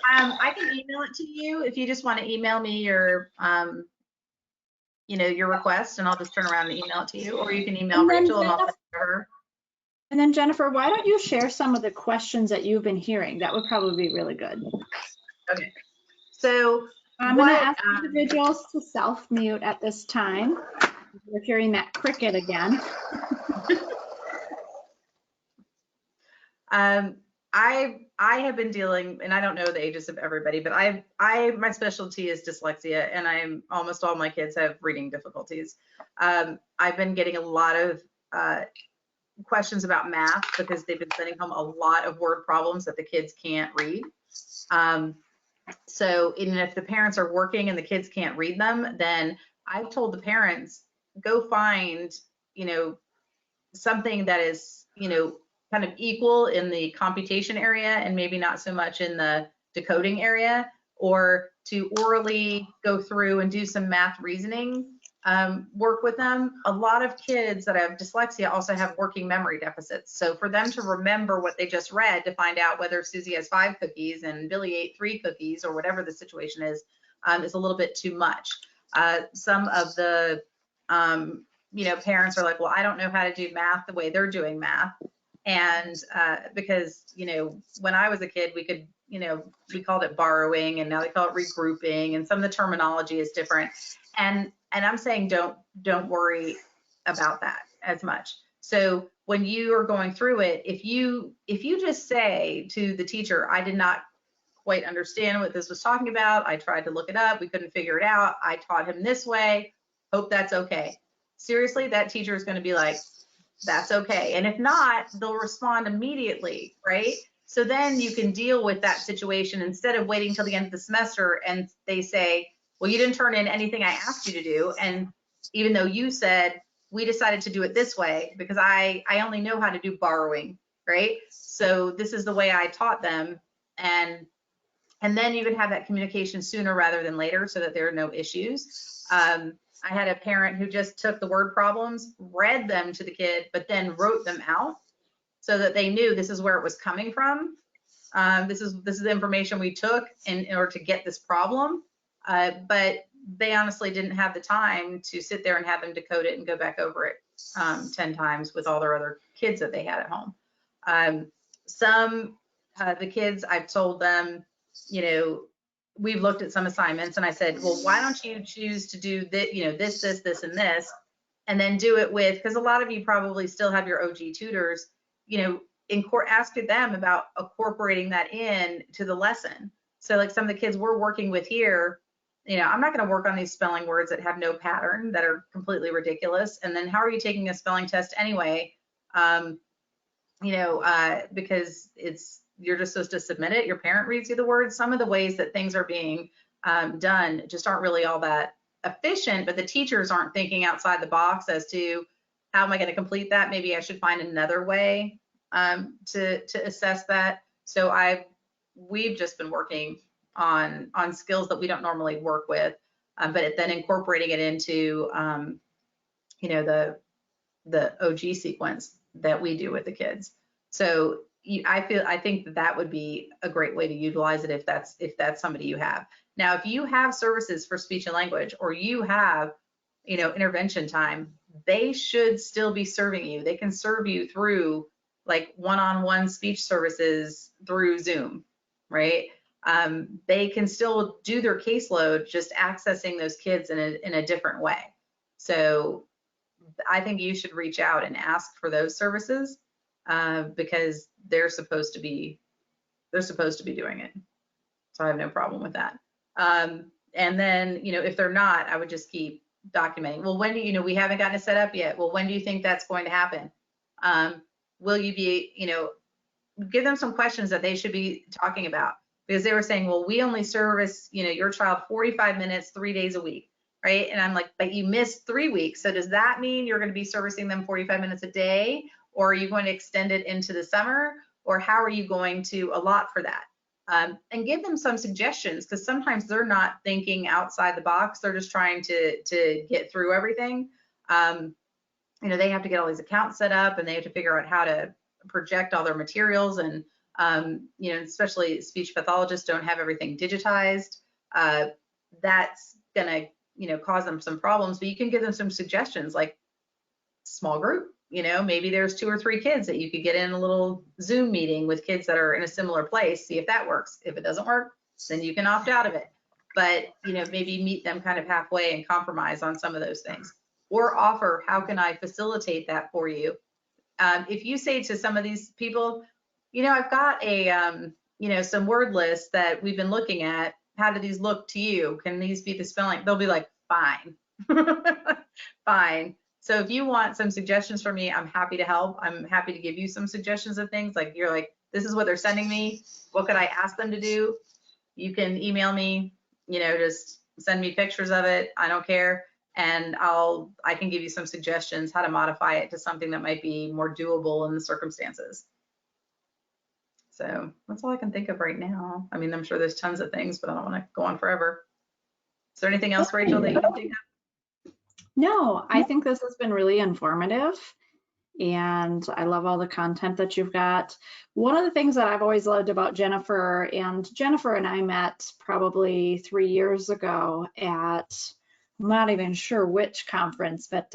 I can email it to you if you just want to email me your your request, and I'll just turn around and email it to you, or you can email And then Rachel and I'll send it to her. And then Jennifer, why don't you share some of the questions that you've been hearing? That would probably be really good. Okay. So I'm going to ask individuals to self-mute at this time. We're hearing that cricket again. I have been dealing, and I don't know the ages of everybody, but my specialty is dyslexia, and almost all my kids have reading difficulties. I've been getting a lot of questions about math because they've been sending home a lot of word problems that the kids can't read. So even if the parents are working and the kids can't read them, then I've told the parents, go find, something that is, kind of equal in the computation area and maybe not so much in the decoding area, or to orally go through and do some math reasoning work with them. A lot of kids that have dyslexia also have working memory deficits. So for them to remember what they just read to find out whether Susie has 5 cookies and Billy ate 3 cookies or whatever the situation is a little bit too much. Some of the parents are like, well, I don't know how to do math the way they're doing math. And because, when I was a kid, we could, we called it borrowing, and now they call it regrouping, and some of the terminology is different. And I'm saying don't worry about that as much. So when you are going through it, if you just say to the teacher, I did not quite understand what this was talking about, I tried to look it up, we couldn't figure it out, I taught him this way, hope that's okay. Seriously, that teacher is going to be like, that's okay. And if not, they'll respond immediately, right? So then you can deal with that situation instead of waiting till the end of the semester and they say, well, you didn't turn in anything I asked you to do. And even though you said, we decided to do it this way because I only know how to do borrowing, right? So this is the way I taught them. And then you can have that communication sooner rather than later so that there are no issues. I had a parent who just took the word problems, read them to the kid, but then wrote them out so that they knew this is where it was coming from. This is the information we took in order to get this problem. But they honestly didn't have the time to sit there and have them decode it and go back over it 10 times with all their other kids that they had at home. The kids, I've told them, we've looked at some assignments and I said, well, why don't you choose to do this, this, and this, and then do it with, because a lot of you probably still have your OG tutors, ask them about incorporating that in to the lesson. So like some of the kids we're working with here, I'm not going to work on these spelling words that have no pattern, that are completely ridiculous. And then how are you taking a spelling test anyway? Because you're just supposed to submit it. Your parent reads you the words. Some of the ways that things are being done just aren't really all that efficient, but the teachers aren't thinking outside the box as to how am I going to complete that? Maybe I should find another way to assess that. So we've just been working on skills that we don't normally work with, but then incorporating it into the OG sequence that we do with the kids. So I think that would be a great way to utilize it if that's somebody you have. Now, if you have services for speech and language, or you have, intervention time, they should still be serving you. They can serve you through like one-on-one speech services through Zoom, right? They can still do their caseload, just accessing those kids in a different way. So I think you should reach out and ask for those services because they're supposed to be doing it. So I have no problem with that. And then, if they're not, I would just keep documenting. Well, when do we haven't gotten it set up yet? Well, when do you think that's going to happen? Will you be, give them some questions that they should be talking about, because they were saying, well, we only service, your child 45 minutes, 3 days a week, right? And I'm like, but you missed 3 weeks. So does that mean you're going to be servicing them 45 minutes a day, or are you going to extend it into the summer, or how are you going to allot for that? And give them some suggestions, because sometimes they're not thinking outside the box. They're just trying to get through everything. They have to get all these accounts set up, and they have to figure out how to project all their materials. And, especially speech pathologists don't have everything digitized. That's gonna, cause them some problems, but you can give them some suggestions like small group, maybe there's 2 or 3 kids that you could get in a little Zoom meeting with kids that are in a similar place, see if that works. If it doesn't work, then you can opt out of it. But, maybe meet them kind of halfway and compromise on some of those things, or offer, how can I facilitate that for you? If you say to some of these people, I've got a, some word lists that we've been looking at. How do these look to you? Can these be the spelling? They'll be like, fine, fine. So if you want some suggestions from me, I'm happy to help. I'm happy to give you some suggestions of things. Like, you're like, this is what they're sending me. What could I ask them to do? You can email me, just send me pictures of it. I don't care. And I can give you some suggestions how to modify it to something that might be more doable in the circumstances. So that's all I can think of right now. I mean, I'm sure there's tons of things, but I don't want to go on forever. Is there anything else, Rachel, that you can think of? No, I think this has been really informative, and I love all the content that you've got. One of the things that I've always loved about Jennifer, and Jennifer and I met probably 3 years ago at, I'm not even sure which conference, but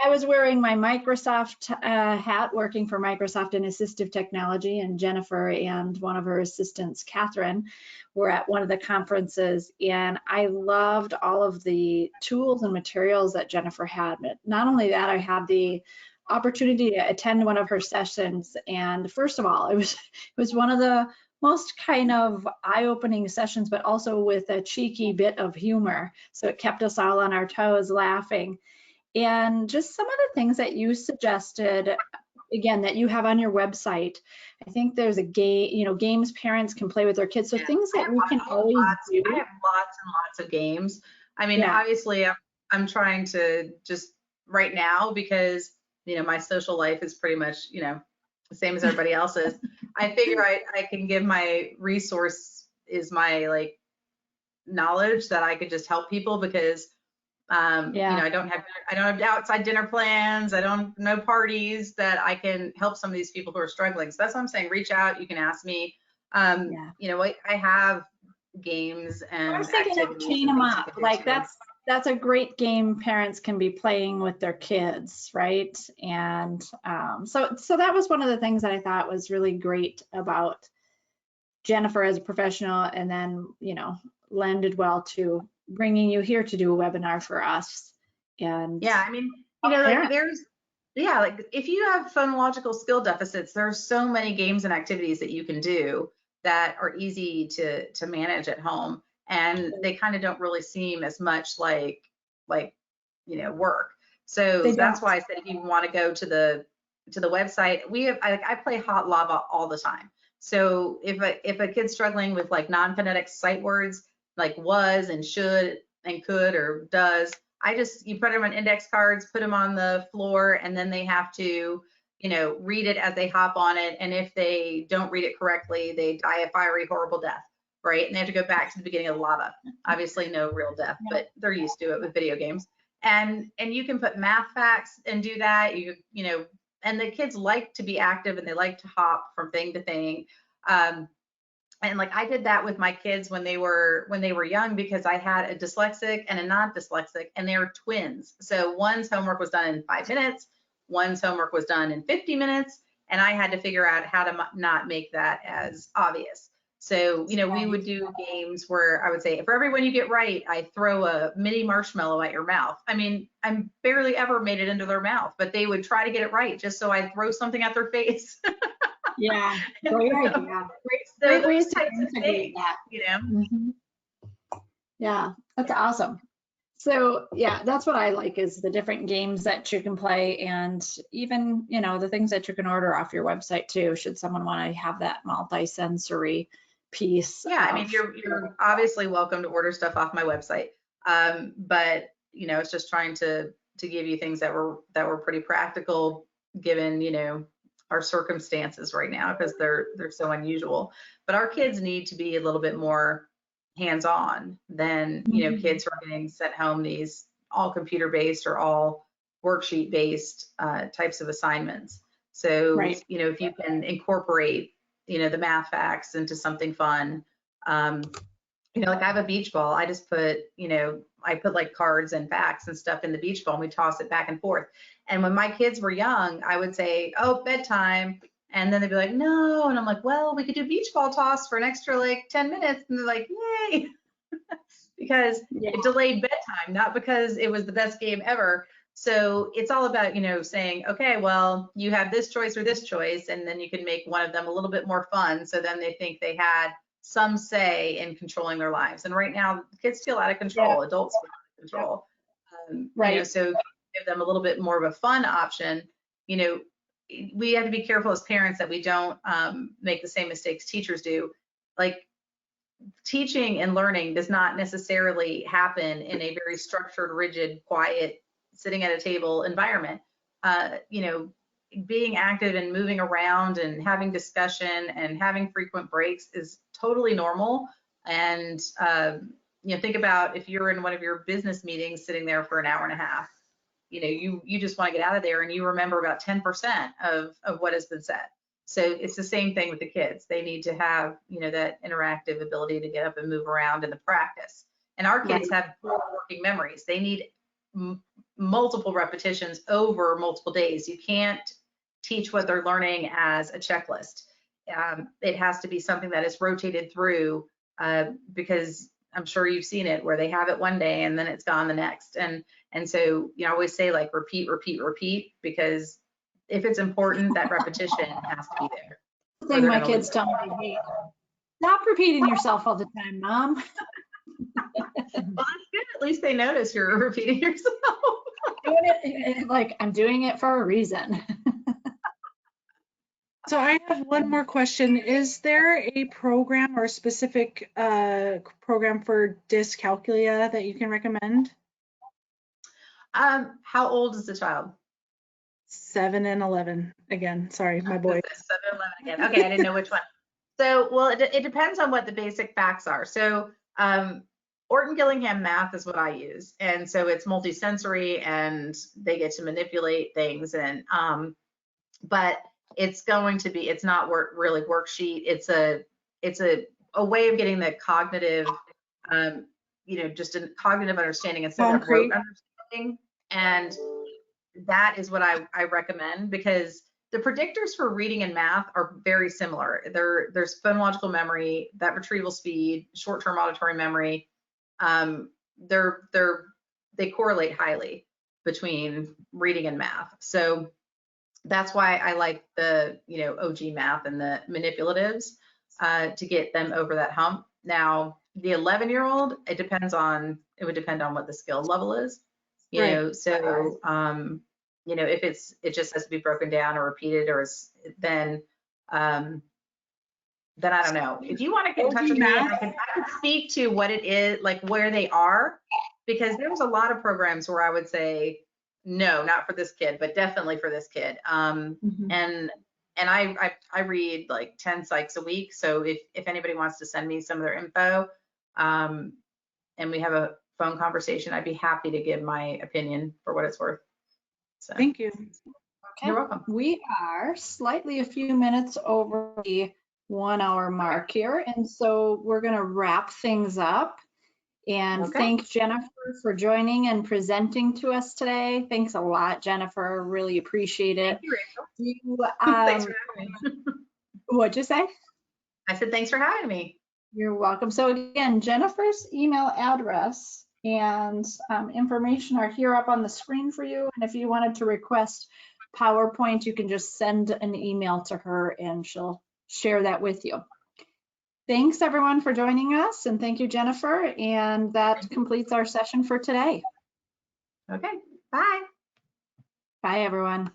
I was wearing my Microsoft hat, working for Microsoft in assistive technology, and Jennifer and one of her assistants, Catherine, were at one of the conferences, and I loved all of the tools and materials that Jennifer had. But not only that, I had the opportunity to attend one of her sessions, and first of all, it was one of the most kind of eye-opening sessions, but also with a cheeky bit of humor. So it kept us all on our toes laughing. And just some of the things that you suggested, again, that you have on your website. I think there's a game, games parents can play with their kids. So Yeah, things that we can always do. I have lots and lots of games. I mean, obviously, I'm trying to just right now, because, my social life is pretty much, the same as everybody else's. I figure I can give my resource is my knowledge that I could just help people, because I don't have outside dinner plans. I don't know parties that I can help some of these people who are struggling. So that's what I'm saying. Reach out. You can ask me. I have games and I was thinking of Chain 'em Up. Like that's a great game parents can be playing with their kids, right? And so that was one of the things that I thought was really great about Jennifer as a professional, and then lended well to bringing you here to do a webinar for us. And yeah, I mean, if you have phonological skill deficits, there's so many games and activities that you can do that are easy to manage at home, and they kind of don't really seem as much like work. So that's why I said, if you want to go to the website, I play hot lava all the time. So if a kid's struggling with non-phonetic sight words like was and should and could or does, you put them on index cards, put them on the floor, and then they have to read it as they hop on it. And if they don't read it correctly, they die a fiery, horrible death, right? And they have to go back to the beginning of the lava. Obviously no real death, but they're used to it with video games. And you can put math facts and do that. And the kids like to be active, and they like to hop from thing to thing. And I did that with my kids when they were young, because I had a dyslexic and a non-dyslexic, and they were twins. So one's homework was done in 5 minutes, one's homework was done in 50 minutes, and I had to figure out how to not make that as obvious. So, we would do games where I would say, for every one you get right, I throw a mini marshmallow at your mouth. I mean, I barely ever made it into their mouth, but they would try to get it right just so I'd throw something at their face. Yeah, great idea. Great ways to integrate that, Mm-hmm. Yeah, that's awesome. So yeah, that's what I like, is the different games that you can play, and even, the things that you can order off your website too, should someone want to have that multi-sensory piece. Yeah, I mean, you're obviously welcome to order stuff off my website. But it's just trying to give you things that were pretty practical, given, our circumstances right now, because they're so unusual. But our kids need to be a little bit more hands-on than kids who are getting sent home these all computer-based or all worksheet-based types of assignments. So if you can incorporate the math facts into something fun, like I have a beach ball. I just put, I put like cards and facts and stuff in the beach ball and we toss it back and forth. And when my kids were young, I would say, oh, bedtime. And then they'd be like, no. And I'm like, well, we could do beach ball toss for an extra like 10 minutes. And they're like, yay. Because it delayed bedtime, not because it was the best game ever. So it's all about, saying, okay, well, you have this choice or this choice, and then you can make one of them a little bit more fun. So then they think they had some say in controlling their lives. And right now, kids feel out of control, adults feel out of control. Right. So give them a little bit more of a fun option. We have to be careful as parents that we don't make the same mistakes teachers do. Like, teaching and learning does not necessarily happen in a very structured, rigid, quiet, sitting at a table environment. Being active and moving around and having discussion and having frequent breaks is totally normal. And think about if you're in one of your business meetings sitting there for an hour and a half, you just want to get out of there and you remember about 10% of what has been said. So it's the same thing with the kids. They need to have, that interactive ability to get up and move around in the practice. And our kids have poor working memories. They need multiple repetitions over multiple days. You can't teach what they're learning as a checklist. It has to be something that is rotated through because I'm sure you've seen it where they have it one day and then it's gone the next. And so, I always say like repeat, repeat, repeat, because if it's important, that repetition has to be there. The thing my kids tell me, stop repeating yourself all the time, Mom. Well, that's good. At least they notice you're repeating yourself. I'm doing it for a reason. So I have one more question. Is there a program or a specific program for dyscalculia that you can recommend? How old is the child? 7 and 11. Again, sorry, my boy. 7 and 11 again. Okay, I didn't know which one. So, well, it depends on what the basic facts are. So, Orton Gillingham math is what I use, and so it's multisensory, and they get to manipulate things. And but it's going to be, it's not really worksheet. It's a way of getting the cognitive, just a cognitive understanding instead of rote understanding. And that is what I recommend, because the predictors for reading and math are very similar. There's phonological memory, that retrieval speed, short-term auditory memory. They correlate highly between reading and math. So that's why I like the OG math and the manipulatives to get them over that hump. Now the 11-year-old, it would depend on what the skill level is. So if it just has to be broken down or repeated, or then I don't know. If you want to get in touch with me, I can speak to what it is, like where they are, because there was a lot of programs where I would say, no, not for this kid, but definitely for this kid. And I read like 10 psychs a week. So if anybody wants to send me some of their info, and we have a phone conversation, I'd be happy to give my opinion for what it's worth. So, thank you. Okay. You're welcome. We are slightly a few minutes over the 1 hour mark here, and so we're going to wrap things up and thank Jennifer for joining and presenting to us today. Thanks a lot, Jennifer. Really appreciate it. Thank you, Rachel. Thanks for having me. What'd you say? I said thanks for having me. You're welcome. So again, Jennifer's email address and information are here up on the screen for you. And if you wanted to request PowerPoint, you can just send an email to her and she'll share that with you. Thanks everyone for joining us, and thank you, Jennifer. And that completes our session for today. Okay, bye. Bye everyone.